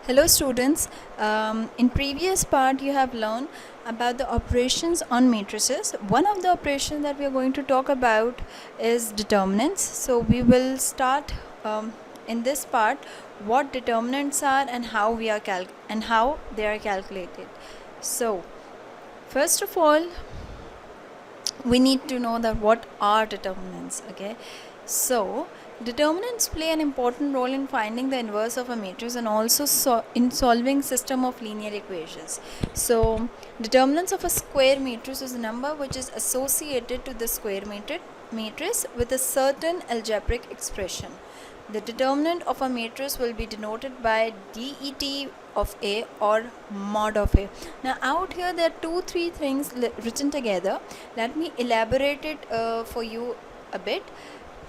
Hello students, in previous part you have learned about the operations on matrices. One of the operations that we are going to talk about is determinants. So we will start in this part what determinants are and how they are calculated. So first of all we need to know that what are determinants. Okay, so determinants play an important role in finding the inverse of a matrix and also in solving system of linear equations. So determinants of a square matrix is a number which is associated to the square matrix with a certain algebraic expression. The determinant of a matrix will be denoted by det of A or mod of A. Now out here there are three things written together. Let me elaborate it for you a bit.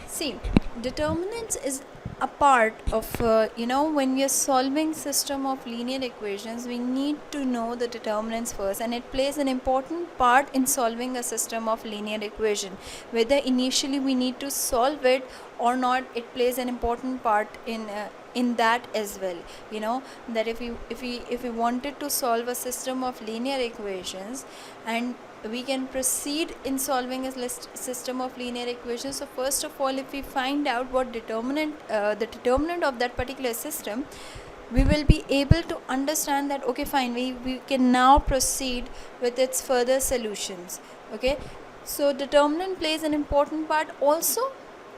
See, determinants is a part of when we are solving system of linear equations, we need to know the determinants first, and it plays an important part in solving a system of linear equation. Whether initially we need to solve it or not, it plays an important part in that as well. You know that if we wanted to solve a system of linear equations, and we can proceed in solving a system of linear equations. So first of all, if we find out what the determinant of that particular system, we will be able to understand that okay fine, we can now proceed with its further solutions. Okay, so determinant plays an important part. Also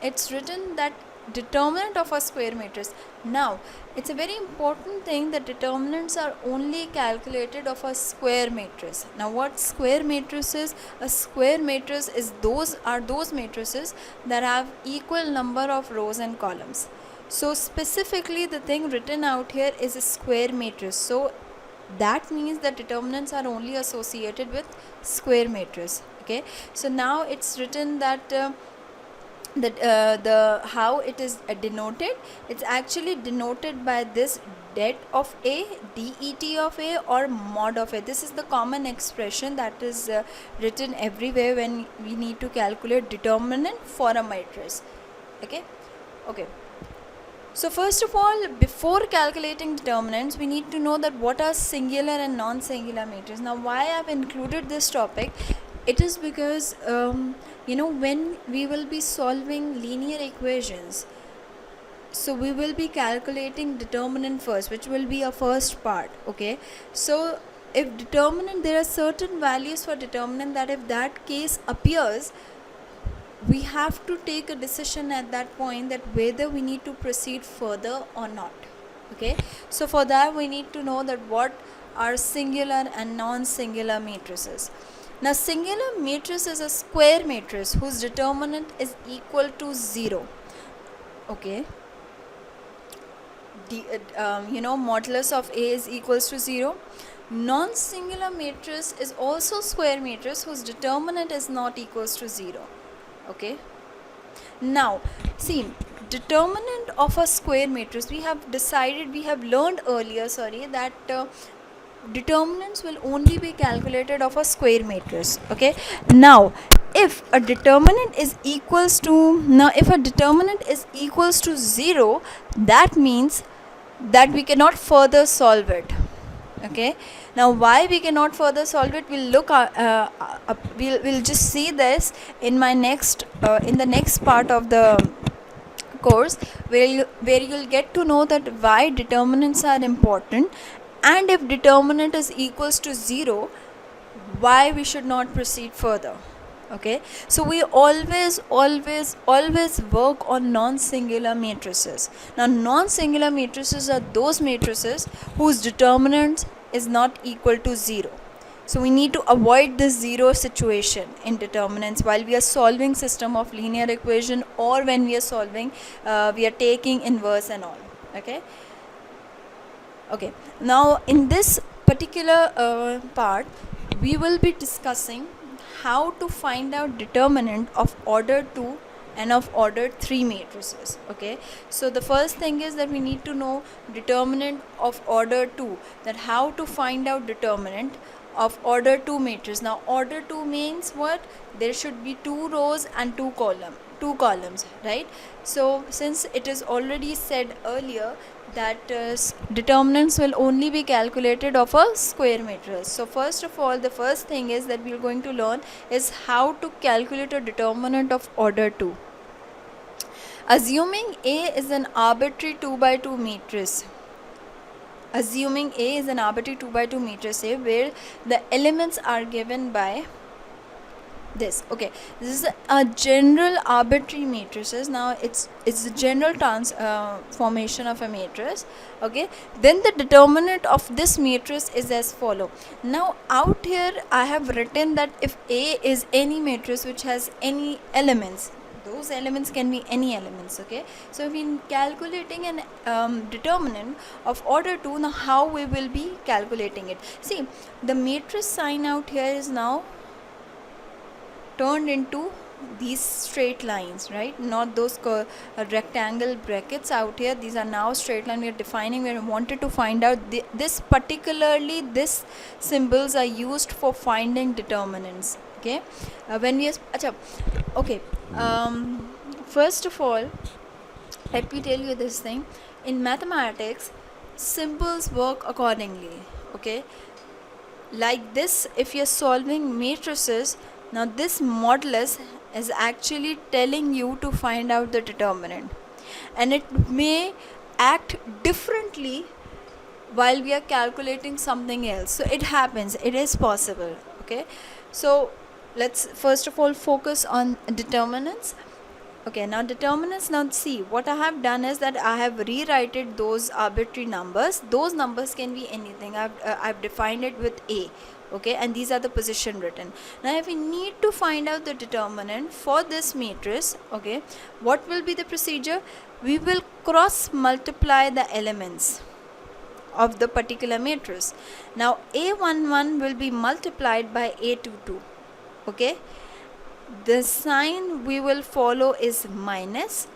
it's written that determinant of a square matrix. Now it's a very important thing that determinants are only calculated of a square matrix. Now what square matrix is? A square matrix is those matrices that have equal number of rows and columns. So specifically the thing written out here is a square matrix. So that means that determinants are only associated with square matrix. Okay, so now it's written that the how it is denoted. It's actually denoted by this det of A, det of A, or mod of A. This is the common expression that is written everywhere when we need to calculate determinant for a matrix. Okay. So first of all, before calculating determinants, we need to know that what are singular and non-singular matrices. Now why I have included this topic, it is because when we will be solving linear equations, so we will be calculating determinant first, which will be a first part. Okay, so if determinant, there are certain values for determinant that if that case appears, we have to take a decision at that point that whether we need to proceed further or not. Okay, so for that we need to know that what are singular and non-singular matrices. Now singular matrix is a square matrix whose determinant is equal to 0. Okay, modulus of A is equals to 0. Non-singular matrix is also square matrix whose determinant is not equals to 0. Okay, now see, determinant of a square matrix, we have learned earlier that determinants will only be calculated of a square matrix. Okay, now if a determinant is equals to 0, that means that we cannot further solve it. Okay, now why we cannot further solve it, we'll just see this in my next in the next part of the course, where you'll get to know that why determinants are important, and if determinant is equals to 0, why we should not proceed further. Okay, so we always work on non-singular matrices. Now non-singular matrices are those matrices whose determinant is not equal to 0. So we need to avoid this 0 situation in determinants while we are solving system of linear equation, or when we are solving we are taking inverse and all. Okay, now in this particular part we will be discussing how to find out determinant of order 2 and of order 3 matrices. Okay, so the first thing is that we need to know determinant of order 2, that how to find out determinant of order 2 matrix. Now order 2 means what? There should be 2 rows and 2 columns, right? So since it is already said earlier that determinants will only be calculated of a square matrix. So first of all, the first thing is that we are going to learn is how to calculate a determinant of order 2. Assuming A is an arbitrary 2 by 2 matrix, assuming A is an arbitrary 2 by 2 matrix A, where the elements are given by this. Okay, this is a general arbitrary matrices. Now it's the general transformation of a matrix. Okay, then the determinant of this matrix is as follow. Now out here I have written that if A is any matrix which has any elements, those elements can be any elements. Okay, so if in calculating an determinant of order 2, now how we will be calculating it? See, the matrix sign out here is now turned into these straight lines, right? Not those rectangle brackets out here. These are now straight line. We are defining, we wanted to find out this particularly, this symbols are used for finding determinants. Okay, when we okay, first of all, let me tell you this thing. In mathematics, symbols work accordingly. Okay, like this, if you're solving matrices, now this modulus is actually telling you to find out the determinant, and it may act differently while we are calculating something else. So it happens, it is possible. Okay, so let's first of all focus on determinants. Okay, now determinants, now see what I have done is that I have rewritten those arbitrary numbers. Those numbers can be anything. I've defined it with A. Okay, and these are the position written. Now if we need to find out the determinant for this matrix, okay, what will be the procedure? We will cross multiply the elements of the particular matrix. Now A11 will be multiplied by A22. Okay, the sign we will follow is minus,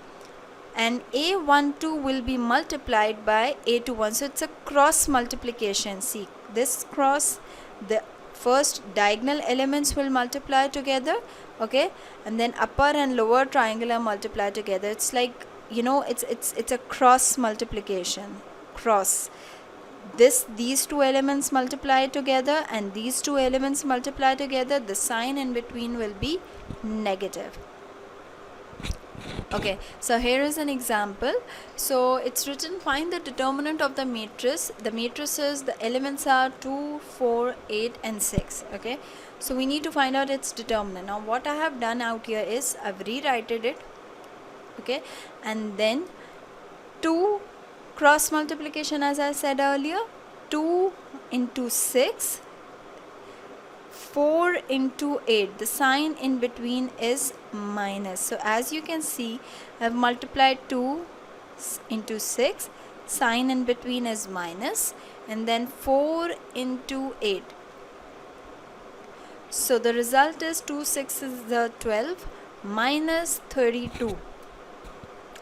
and A12 will be multiplied by A21. So it's a cross multiplication. See, this cross, the first diagonal elements will multiply together. Okay, and then upper and lower triangular multiply together. It's like, you know, it's a cross multiplication. Cross, these two elements multiply together and these two elements multiply together, the sign in between will be negative. Okay, so here is an example. So it's written, find the determinant of the matrix. The matrices, the elements are 2, 4, 8 and 6. Okay, so we need to find out its determinant. Now what I have done out here is I've rewritten it. Okay, and then 2 cross multiplication, as I said earlier, 2 into 6, 4 into 8, the sign in between is minus. So as you can see, I have multiplied 2 into 6, sign in between is minus, and then 4 into 8. So the result is 2 6 is the 12 minus 32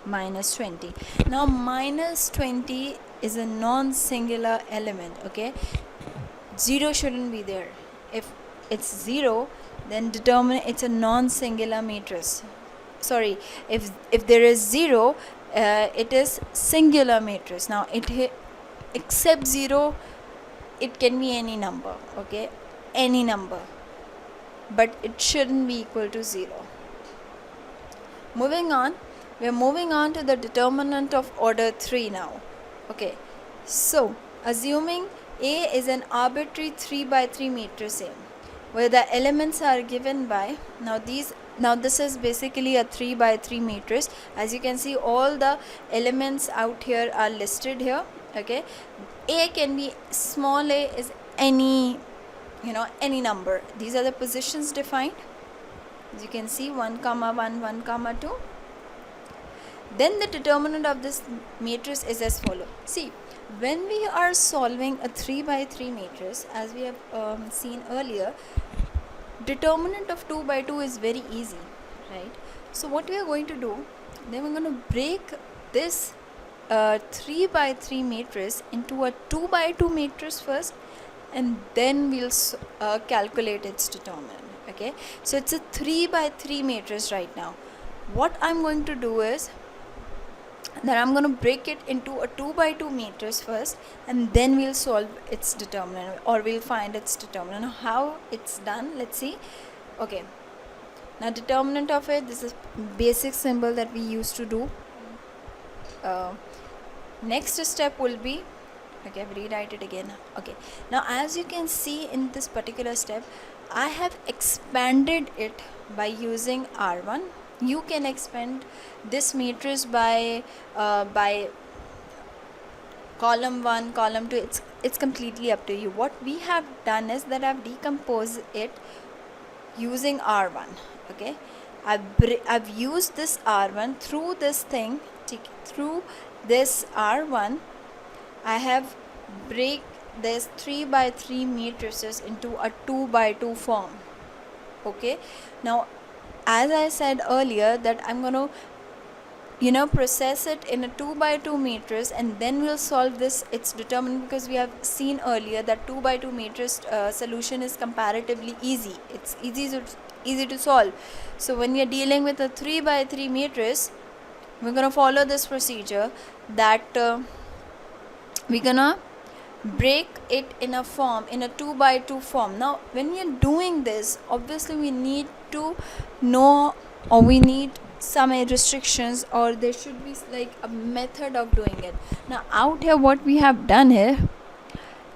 minus 20. Now minus 20 is a non-singular element. Okay, 0 shouldn't be there. If it's 0, then it's a non-singular matrix. Sorry, if there is 0, it is singular matrix. Now except 0, it can be any number. Okay, any number, but it shouldn't be equal to 0. Moving on, we are moving on to the determinant of order 3 now. Okay, so assuming A is an arbitrary 3 by 3 matrix A, where the elements are given by, now this is basically a 3 by 3 matrix. As you can see, all the elements out here are listed here. Okay, A can be, small a is any, any number. These are the positions defined. As you can see, 1 comma 1, 1 comma 2. Then the determinant of this matrix is as follows. See, when we are solving a 3 by 3 matrix, as we have seen earlier, determinant of 2 by 2 is very easy, right? So what we are going to do, then we're going to break this 3 by 3 matrix into a 2 by 2 matrix first, and then we'll calculate its determinant. Okay, so it's a 3 by 3 matrix right now. What I'm going to do is, Then I'm going to break it into a 2 by 2 meters first, and then we'll solve its determinant, or we'll find its determinant. How it's done, let's see. Okay, now determinant of it, this is basic symbol that we used to do. Next step will be, okay, I've rewrite it again. Okay, now as you can see in this particular step, I have expanded it by using R1. You can expand this matrix by column 1, column 2. It's completely up to you. What we have done is that I've decomposed it using R1. Okay, I've used this R1 through this thing, through this R1. I have break this 3 by 3 matrices into a 2 by 2 form. Okay, now as I said earlier that I'm going to process it in a 2 by 2 matrix, and then we'll solve this its determinant, because we have seen earlier that 2 by 2 matrix solution is comparatively easy. It's easy to solve. So when we are dealing with a 3 by 3 matrix, we're going to follow this procedure, that we're gonna break it in a form, in a 2 by 2 form. Now when we are doing this, obviously we need to know, or we need some restrictions, or there should be like a method of doing it. Now out here, what we have done here,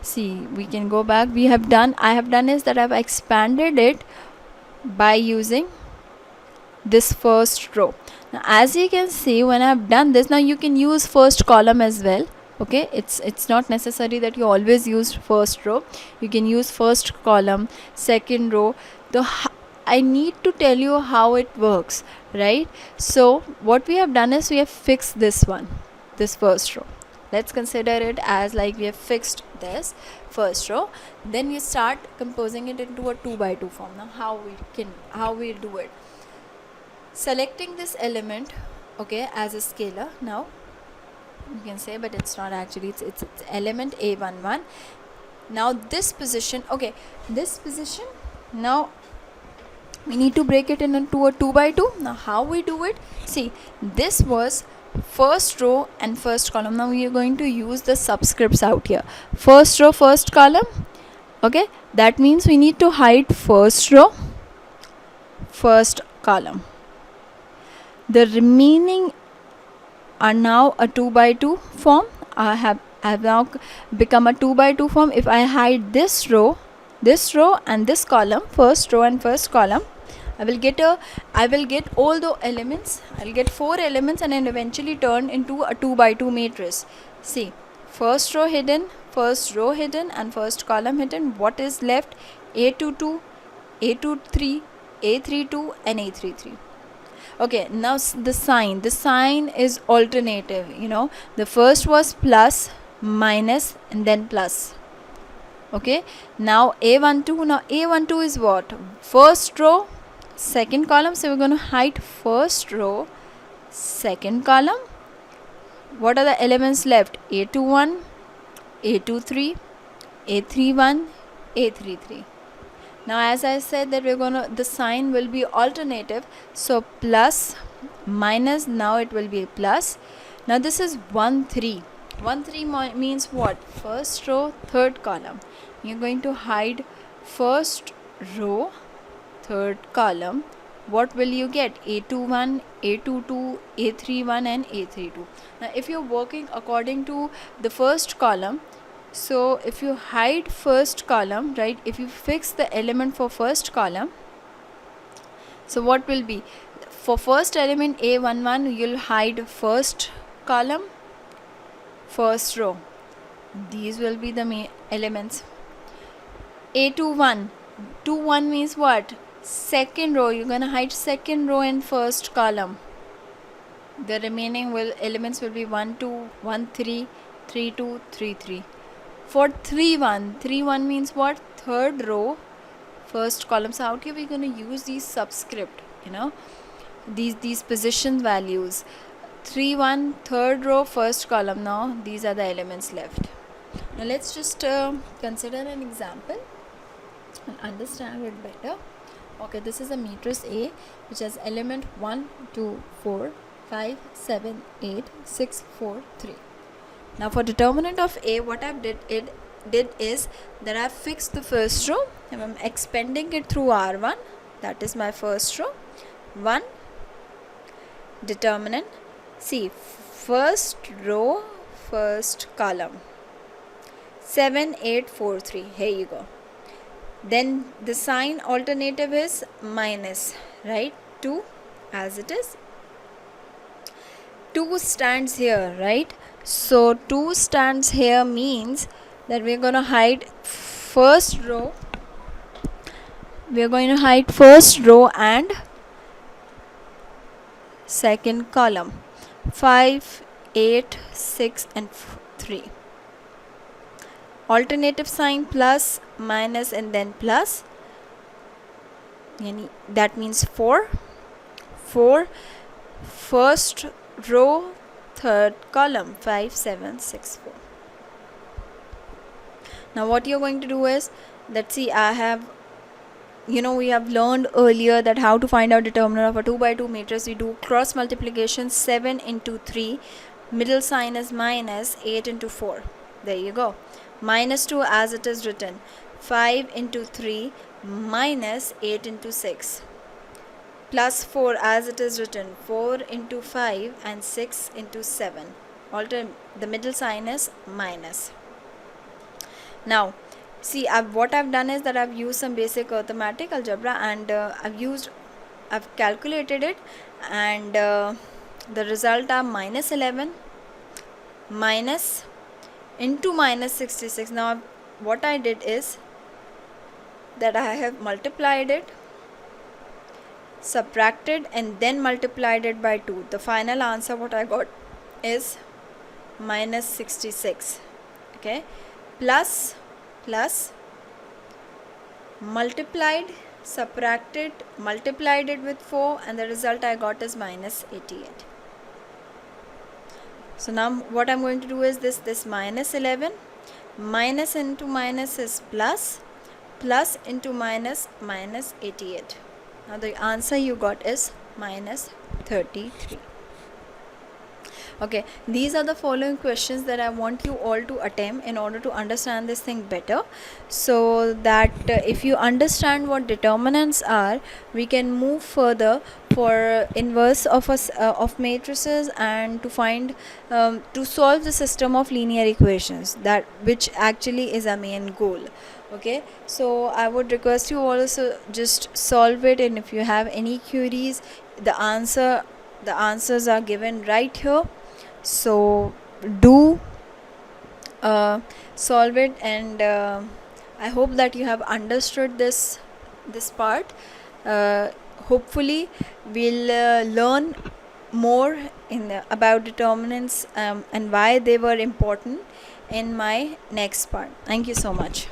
see, we can go back. I have done is that I've expanded it by using this first row. Now as you can see, when I've done this, now you can use first column as well. Okay, it's not necessary that you always use first row. You can use first column, second row. I need to tell you how it works, right? So what we have done is we have fixed this first row. Let's consider it as like we have fixed this first row. Then we start composing it into a 2 by 2 form. Now how we do it? Selecting this element, okay, as a scalar. Now you can say, but it's not actually, it's element A11. Now this position, okay, this position, now we need to break it into a 2 by 2. Now how we do it? See, this was first row and first column. Now we are going to use the subscripts out here. First row, first column. Okay, that means we need to hide first row, first column. The remaining are now a 2 by 2 form. I have now become a 2 by 2 form. If I hide this row and this column, first row and first column, I will get all the elements. I'll get 4 elements, and then eventually turn into a 2 by 2 matrix. See, first row hidden, and first column hidden. What is left? A22, A23, A32 and A33. Okay, now the sign is alternative. The first was plus, minus, and then plus. Okay, now A12. Now A12 is what? First row, second column. So we're going to hide first row, second column. What are the elements left? A21, A23, A31, A33. Now as I said that the sign will be alternative, so plus, minus, now it will be plus. Now this is 1 3. 1 3 means what? First row, third column. You're going to hide first row, third column. What will you get? A21, A22, A31 and A32. Now if you're working according to the first column, so if you hide first column, right, if you fix the element for first column, so what will be? For first element A11, you'll hide first column, first row. These will be the main elements. A21, 21 means what? Second row. You're going to hide second row and first column. The remaining elements will be 1 2, 1 3, 3 2, 3 3. For 3 1 means what? Third row, first column. So out here we're going to use these subscript, these position values. 3 1, third row, first column. Now these are the elements left. Now let's just consider an example and understand it better. Okay, this is a matrix A which has element 1 2 4. 5, 7, 8, 6, 4, 3. Now for determinant of A, what I've did is that I've fixed the first row and I'm expanding it through R1. That is my first row. 1 determinant. See, first row, first column. 7, 8, 4, 3. Here you go. Then the sign alternative is minus, right? 2 as it is. 2 stands here, right? So 2 stands here means that we're going to hide first row. We're going to hide first row and second column. 5, 8, 6 and 3. Alternative sign plus, minus and then plus. That means 4. 4. First row, third column. 5, 7, 6, 4. Now what you're going to do is that, see, I have, we have learned earlier that how to find out determinant of a 2 by 2 matrix. We do cross multiplication. 7 into 3, middle sign is minus. 8 into 4. There you go. Minus 2 as it is written. 5 into 3 minus 8 into 6. Plus 4 as it is written. 4 into 5 and 6 into 7. The middle sign is minus. Now see, what I've done is that I've used some basic arithmetic algebra and I've calculated it, and the result are minus 11 minus into minus 66. Now what I did is that I have multiplied it, subtracted and then multiplied it by 2. The final answer what I got is minus 66. Okay, plus multiplied, subtracted, multiplied it with 4, and the result I got is minus 88. So now what I'm going to do is this minus 11, minus into minus is plus, plus into minus, minus 88. Now the answer you got is minus 33. Okay, these are the following questions that I want you all to attempt in order to understand this thing better, so that if you understand what determinants are, we can move further for inverse of matrices and to find to solve the system of linear equations, that which actually is our main goal. Okay, so I would request you also just solve it, and if you have any queries, the answers are given right here. So do solve it, and I hope that you have understood this part. Hopefully we'll learn more about determinants and why they were important in my next part. Thank you so much.